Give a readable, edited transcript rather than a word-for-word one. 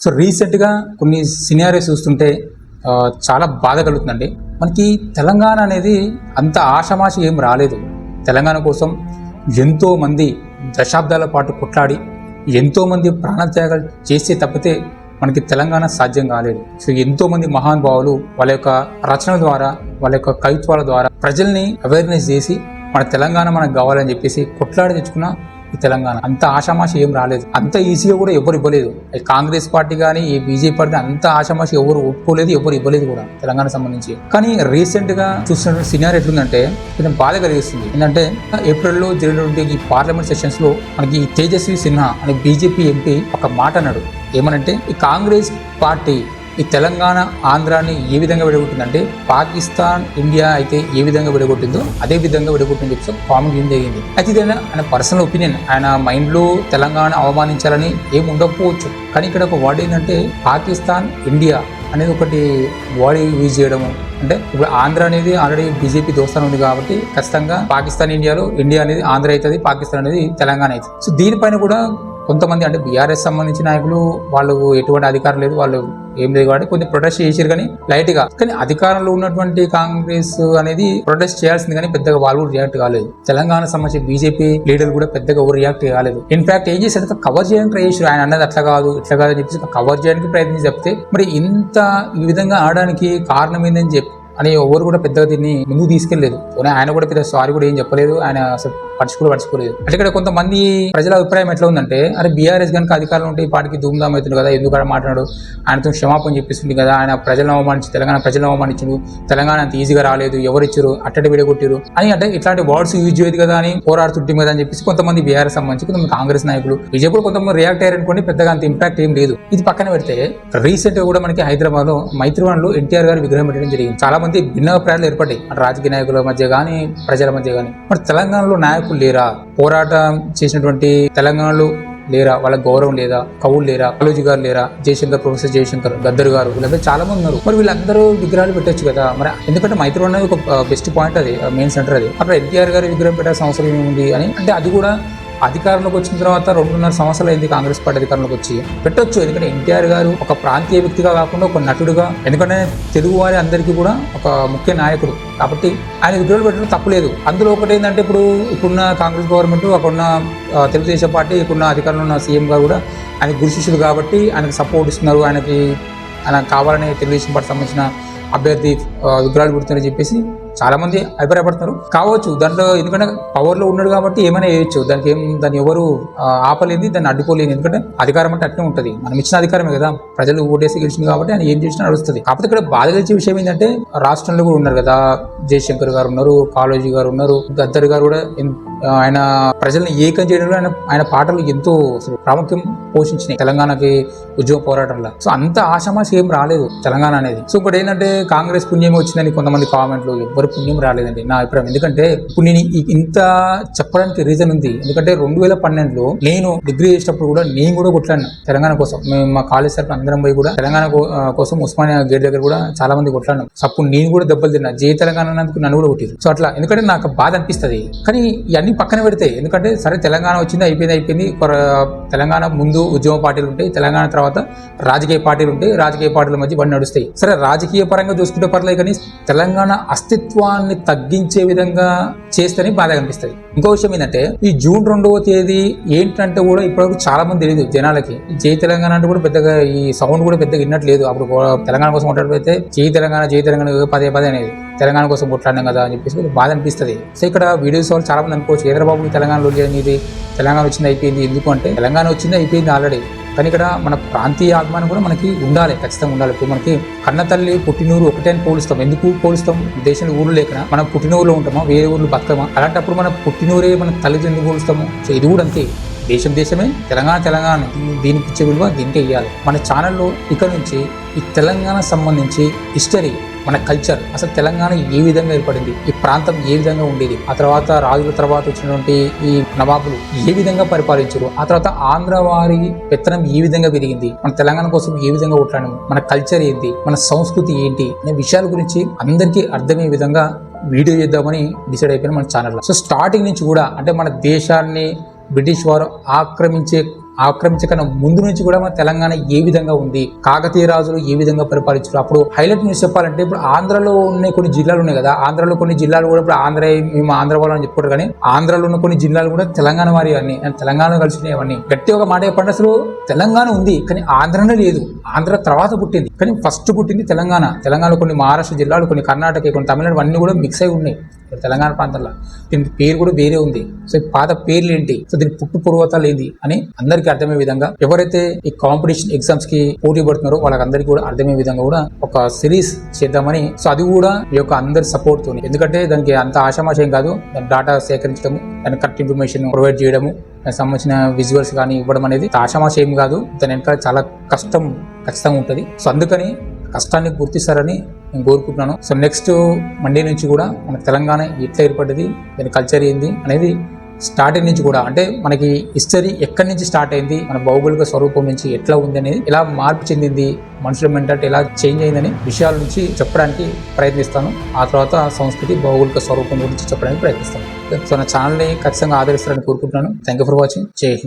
So రీసెంట్గా కొన్ని scenarios చూస్తుంటే చాలా బాధ కలుగుతుందండి. మనకి తెలంగాణ అనేది అంత ఆషామాషి ఏం రాలేదు. తెలంగాణ కోసం ఎంతోమంది దశాబ్దాల పాటు కొట్లాడి ఎంతోమంది ప్రాణత్యాగాలు చేస్తే తప్పితే మనకి తెలంగాణ సాధ్యం కాలేదు. సో ఎంతోమంది మహానుభావులు వాళ్ళ యొక్క రచనల ద్వారా, వాళ్ళ యొక్క కవిత్వాల ద్వారా ప్రజల్ని అవేర్నెస్ చేసి మన తెలంగాణ మనకు కావాలని చెప్పేసి కొట్లాడి తెచ్చుకున్న ఈ తెలంగాణ అంత ఆషామాషి ఏం రాలేదు. అంత ఈజీగా కూడా ఎవరు ఇవ్వలేదు. కాంగ్రెస్ పార్టీ కానీ ఈ బీజేపీ పార్టీ అంత ఆషామాషి ఎవరు ఒప్పుకోలేదు, ఎవరు ఇవ్వలేదు కూడా తెలంగాణ సంబంధించి. కానీ రీసెంట్ గా చూస్తున్న సినారీ ఎట్లుందంటే కొంచెం బాధ కలిగిస్తుంది. ఏంటంటే ఏప్రిల్లో జరిగినటువంటి ఈ పార్లమెంట్ సెషన్స్ లో మనకి తేజస్వి సిన్హా అనే బీజేపీ ఎంపీ ఒక మాట అన్నాడు. ఏమనంటే ఈ కాంగ్రెస్ పార్టీ ఈ తెలంగాణ ఆంధ్రాని ఏ విధంగా విడగొట్టిందంటే పాకిస్తాన్ ఇండియా అయితే ఏ విధంగా విడగొట్టిందో అదే విధంగా విడగొట్టింది చెప్పి కామెంట్ చేయడం జరిగింది. అయితే ఇది ఆయన పర్సనల్ ఒపీనియన్. ఆయన మైండ్లో తెలంగాణ అవమానించాలని ఏమి ఉండకపోవచ్చు. కానీ ఇక్కడ ఒక వర్డ్ ఏంటంటే పాకిస్తాన్ ఇండియా అనేది ఒకటి వర్డ్ యూజ్ చేయడము. అంటే ఇప్పుడు ఆంధ్ర అనేది ఆల్రెడీ బీజేపీ దోస్తానం ఉంది కాబట్టి ఖచ్చితంగా పాకిస్తాన్ ఇండియాలో ఇండియా అనేది ఆంధ్ర అవుతుంది, పాకిస్తాన్ అనేది తెలంగాణ అవుతుంది. సో దీనిపైన కూడా కొంతమంది అంటే బీఆర్ఎస్ సంబంధించిన నాయకులు వాళ్ళు ఎటువంటి అధికారం లేదు, వాళ్ళు ఏం లేదు కాబట్టి కొంచెం ప్రొటెస్ట్ చేశారు కానీ లైట్ గా. కానీ అధికారంలో ఉన్నటువంటి కాంగ్రెస్ అనేది ప్రొటెస్ట్ చేయాల్సింది కానీ పెద్దగా వాళ్ళు రియాక్ట్ కాలేదు. తెలంగాణ సంబంధించి బీజేపీ లీడర్లు కూడా పెద్దగా ఎవరు రియాక్ట్ కాలేదు. ఇన్ఫాక్ట్ ఏం చేశారు, కవర్ చేయడానికి ట్రై చేశారు. ఆయన అన్నది అట్లా కాదు ఇట్లా కాదు అని చెప్పేసి కవర్ చేయడానికి ప్రయత్నించి చెప్తే మరి ఇంత ఈ విధంగా ఆడడానికి కారణం ఏందని చెప్పి అని ఎవరు కూడా పెద్దగా దీన్ని ముందుకు తీసుకెళ్లేదు. ఆయన కూడా పెద్ద సారీ కూడా ఏం చెప్పలేదు, ఆయన అసలు పడుచుకోలేదు. అంటే ఇక్కడ కొంతమంది ప్రజల అభిప్రాయం ఎట్లా ఉందంటే అరే బీఆర్ఎస్ కనుక అధికారంలో ఉంటే ఈ పార్టీకి ధూమ్ధామ్ అవుతుంది కదా, ఎందుకు అలా మాట్లాడు, ఆయనతో క్షమాపణ చెప్పిస్తుంది కదా, ఆయన ప్రజలను అవమానించి తెలంగాణ ప్రజలను అవమానించారు, తెలంగాణ అంత ఈజీగా రాలేదు, ఎవరిచ్చారు అట్టటి విడగొట్టారు అని అంటే ఇట్లాంటి వర్డ్స్ యూజ్ చేయదు కదా అని పోరాడుతుంటాం కదా అని చెప్పేసి కొంతమంది బీఆర్ఎస్ సంబంధించి కొంతమంది కాంగ్రెస్ నాయకులు బీజేపీ కొంతమంది రియాక్ట్ అయ్యారనుకోండి, పెద్దగా అంత ఇంపాక్ట్ ఏం లేదు. ఇది పక్కన పెడితే రీసెంట్ గా కూడా మనకి హైదరాబాద్ లో మైత్రివనంలో ఎన్టీఆర్ గారి విగ్రహం పెట్టడం జరిగింది. చాలా మంది భిన్నాభిప్రాయాలు ఏర్పడ్డాయి రాజకీయ నాయకుల మధ్య కానీ ప్రజల మధ్య కానీ. మరి తెలంగాణలో నాయకులు లేరా, పోరాటం చేసినటువంటి తెలంగాణలో లేరా, వాళ్ళ గౌరవం లేదా, కవులు లేరా, కాళోజీ గారు లేరా, జయశంకర్ ప్రొఫెసర్ జయశంకర్, గద్దర్ గారు, వీళ్ళందరూ చాలా మంది ఉన్నారు. మరి వీళ్ళందరూ విగ్రహాలు పెట్టచ్చు కదా. మరి ఎందుకంటే మైత్రి అనేది ఒక బెస్ట్ పాయింట్, అది మెయిన్ సెంటర్. అది అక్కడ ఎన్టీఆర్ గారి విగ్రహం పెట్టాల్సిన అవసరం ఏముంది అని అంటే అది కూడా అధికారంలోకి వచ్చిన తర్వాత 2.5 సంవత్సరాలు అయింది కాంగ్రెస్ పార్టీ అధికారంలోకి వచ్చి. పెట్టొచ్చు, ఎందుకంటే ఎన్టీఆర్ గారు ఒక ప్రాంతీయ వ్యక్తిగా కాకుండా ఒక నటుడుగా, ఎందుకంటే తెలుగు వారి అందరికీ కూడా ఒక ముఖ్య నాయకుడు కాబట్టి ఆయన విగ్రహాలు పెట్టడం తప్పులేదు. అందులో ఒకటి ఏంటంటే ఇప్పుడున్న కాంగ్రెస్ గవర్నమెంట్, అక్కడున్న తెలుగుదేశం పార్టీ, ఇప్పుడున్న అధికారంలో ఉన్న సీఎం గారు కూడా ఆయన గురు శిష్యులు కాబట్టి ఆయనకు సపోర్ట్ ఇస్తున్నారు. ఆయన కావాలని తెలుగుదేశం పార్టీ సంబంధించిన అభ్యర్థి విగ్రహాలు పెడుతున్నారని చెప్పేసి చాలా మంది అభిప్రాయపడుతున్నారు. కావచ్చు దాంట్లో, ఎందుకంటే పవర్లో ఉన్నాడు కాబట్టి ఏమైనా చేయొచ్చు, దాన్ని ఎవరు ఆపలేదు, దాన్ని అడ్డుకోలేదు. ఎందుకంటే అధికారం అంటే అట్నే ఉంటుంది, మనం ఇచ్చిన అధికారమే కదా, ప్రజలు ఓటేసి గెలిచింది కాబట్టి ఆయన ఏం చేసినా నడుస్తుంది. కాకపోతే ఇక్కడ బాధ కలిసే విషయం ఏంటంటే రాష్ట్రంలో కూడా ఉన్నారు కదా, జయశంకర్ గారు ఉన్నారు, కాళోజీ గారు ఉన్నారు, గద్దర్ గారు కూడా ఆయన ప్రజల్ని ఏకం చేయడంలో ఆయన పాటలు ఎంతో ప్రాముఖ్యం పోషించినాయి తెలంగాణకి ఉద్యమ పోరాటంలో. సో అంత ఆషామాషి ఏం రాలేదు తెలంగాణ అనేది. సో ఇప్పుడు ఏంటంటే కాంగ్రెస్ పుణ్యం వచ్చిందని కొంతమంది కామెంట్లు, ఎవరు పుణ్యం రాలేదండి నా అభిప్రాయం. ఎందుకంటే ఇప్పుడు నేను ఇంత చెప్పడానికి రీజన్ ఉంది. ఎందుకంటే 2012లో నేను డిగ్రీ చేసేటప్పుడు కూడా నేను కూడా కొట్లాడినా తెలంగాణ కోసం. మేము మా కాలేజ్ తరఫున అందరం పోయి కూడా తెలంగాణ కోసం ఉస్మానియా గేట్ దగ్గర కూడా చాలా మంది కొట్లాడినాం. అప్పుడు నేను కూడా దెబ్బలు తిన్నా, జై తెలంగాణ అన్నందుకు నన్ను కూడా కొట్టారు. సో అట్లా, ఎందుకంటే నాకు బాధ అనిపిస్తుంది. కానీ ఇవన్నీ పక్కన పెడితే, ఎందుకంటే సరే తెలంగాణ వచ్చింది, అయిపోయింది. తెలంగాణ ముందు ఉద్యమ పార్టీలు ఉంటాయి, తెలంగాణ తర్వాత రాజకీయ పార్టీలు ఉంటాయి, రాజకీయ పార్టీల మధ్య ఇవన్నీ నడుస్తాయి. సరే రాజకీయ పరంగా చూసుకుంటే పర్లేదు, కానీ తెలంగాణ అస్తిత్వాన్ని తగ్గించే విధంగా చేస్తేనే బాధ కనిపిస్తుంది. ఇంకో విషయం ఏంటంటే ఈ జూన్ 2వ తేదీ ఏంటంటే కూడా ఇప్పటివరకు చాలా మంది తెలియదు జనాలకి. జై తెలంగాణ అంటే కూడా పెద్దగా ఈ సౌండ్ కూడా పెద్దగా విన్నట్లేదు. అప్పుడు తెలంగాణ కోసం మాట్లాడితే జై తెలంగాణ పదే అనేది తెలంగాణ కోసం కొట్లాడినాం కదా అని చెప్పేసి బాధ అనిపిస్తుంది. సో ఇక్కడ వీడియోస్ వాళ్ళు చాలా మంది అనుకోవచ్చు, హైదరాబాబు తెలంగాణలో ఇది తెలంగాణ వచ్చింది అయిపోయింది. ఎందుకు అంటే తెలంగాణ వచ్చింది అయిపోయింది ఆల్రెడీ, కానీ ఇక్కడ మన ప్రాంతీయ ఆత్మానం కూడా మనకి ఉండాలి, ఖచ్చితంగా ఉండాలి. ఇప్పుడు మనకి కన్నతల్లి పుట్టినూరు ఒకటే అని పోలుస్తాం. ఎందుకు పోలుస్తాం? దేశంలో ఊరు లేకనా? మనం పుట్టినూరులో ఉంటామా, వేరే ఊర్లు బతకమా? అలాంటప్పుడు మన పుట్టినూరే మన తల్లితో ఎందుకు పోలుస్తాము? సో ఇది కూడా అంతే, దేశమే, తెలంగాణ దీనికి ఇచ్చే విలువ దీనికే ఇవ్వాలి. మన ఛానల్లో ఇక్కడ నుంచి ఈ తెలంగాణ సంబంధించి హిస్టరీ, మన కల్చర్, అసలు తెలంగాణ ఏ విధంగా ఏర్పడింది, ఈ ప్రాంతం ఏ విధంగా ఉండేది, ఆ తర్వాత రాజుల తర్వాత వచ్చినటువంటి ఈ నవాబులు ఏ విధంగా పరిపాలించారు, ఆ తర్వాత ఆంధ్ర వారి పెత్తనం ఏ విధంగా పెరిగింది, మన తెలంగాణ కోసం ఏ విధంగా కొట్లాడాము, మన కల్చర్ ఏంటి, మన సంస్కృతి ఏంటి అనే విషయాల గురించి అందరికీ అర్థమయ్యే విధంగా వీడియో చేద్దామని డిసైడ్ అయిపోయిన మన ఛానల్లో. సో స్టార్టింగ్ నుంచి కూడా అంటే మన దేశాన్ని బ్రిటిష్ వారు ఆక్రమించే ఆక్రమించకన్నా ముందు నుంచి కూడా మన తెలంగాణ ఏ విధంగా ఉంది, కాకతీయ రాజులు ఏ విధంగా పరిపాలించారు. అప్పుడు హైలైట్ న్యూస్ చెప్పాలంటే ఇప్పుడు ఆంధ్రలో ఉన్న కొన్ని జిల్లాలు ఉన్నాయి కదా, ఆంధ్రలో కొన్ని జిల్లాలు కూడా ఇప్పుడు మేము ఆంధ్ర వాళ్ళని చెప్పుకోరు కానీ ఆంధ్రలో ఉన్న కొన్ని జిల్లాలు కూడా తెలంగాణ వారి అన్ని తెలంగాణ కలిసినవి అవన్నీ. గట్టి ఒక మాట చెప్పండి, అసలు తెలంగాణ ఉంది కానీ ఆంధ్రనే లేదు. ఆంధ్ర తర్వాత పుట్టింది కానీ ఫస్ట్ పుట్టింది తెలంగాణ. తెలంగాణలో కొన్ని మహారాష్ట్ర జిల్లాలు, కొన్ని కర్ణాటక, కొన్ని తమిళనాడు అన్ని కూడా మిక్స్ అయి ఉన్నాయి తెలంగాణ ప్రాంతంలో. దీని పేరు కూడా వేరే ఉంది. సో పాత పేర్లు ఏంటి, సో దీని పుట్టు పూర్వతాలు ఏంటి అని అందరికీ అర్థమయ్యే విధంగా, ఎవరైతే ఈ కాంపిటీషన్ ఎగ్జామ్స్ కి పోటీ పడుతున్నారో వాళ్ళకందరికీ కూడా అర్థమయ్యే విధంగా కూడా ఒక సిరీస్ చేద్దామని. సో అది కూడా మీ యొక్క అందరి సపోర్ట్ తోని, ఎందుకంటే దానికి అంత ఆషామాషం కాదు. దాని డేటా సేకరించడము, దాని కరెక్ట్ ఇన్ఫర్మేషన్ ప్రొవైడ్ చేయడము, దానికి సంబంధించిన విజువల్స్ కానీ ఇవ్వడం అనేది ఆషామాషం ఏం కాదు. దాని వెనకాల చాలా కష్టం ఖచ్చితంగా ఉంటుంది. సో అందుకని కష్టాన్ని గుర్తిస్తారని నేను కోరుకుంటున్నాను. సో నెక్స్ట్ మండే నుంచి కూడా మన తెలంగాణ ఎట్లా ఏర్పడ్డది, దాని కల్చర్ ఏంది అనేది స్టార్టింగ్ నుంచి కూడా, అంటే మనకి హిస్టరీ ఎక్కడి నుంచి స్టార్ట్ అయింది, మన భౌగోళిక స్వరూపం నుంచి ఎట్లా ఉంది అనేది, ఎలా మార్పు చెందింది, మనుషుల మెంటాలిటీ ఎలా చేంజ్ అయిందని విషయాల నుంచి చెప్పడానికి ప్రయత్నిస్తాను. ఆ తర్వాత సంస్కృతి భౌగోళిక స్వరూపం గురించి చెప్పడానికి ప్రయత్నిస్తాను. సో నా ఛానల్ని ఖచ్చితంగా ఆదరిస్తారని కోరుకుంటున్నాను. Thank you for watching. జై హింద్.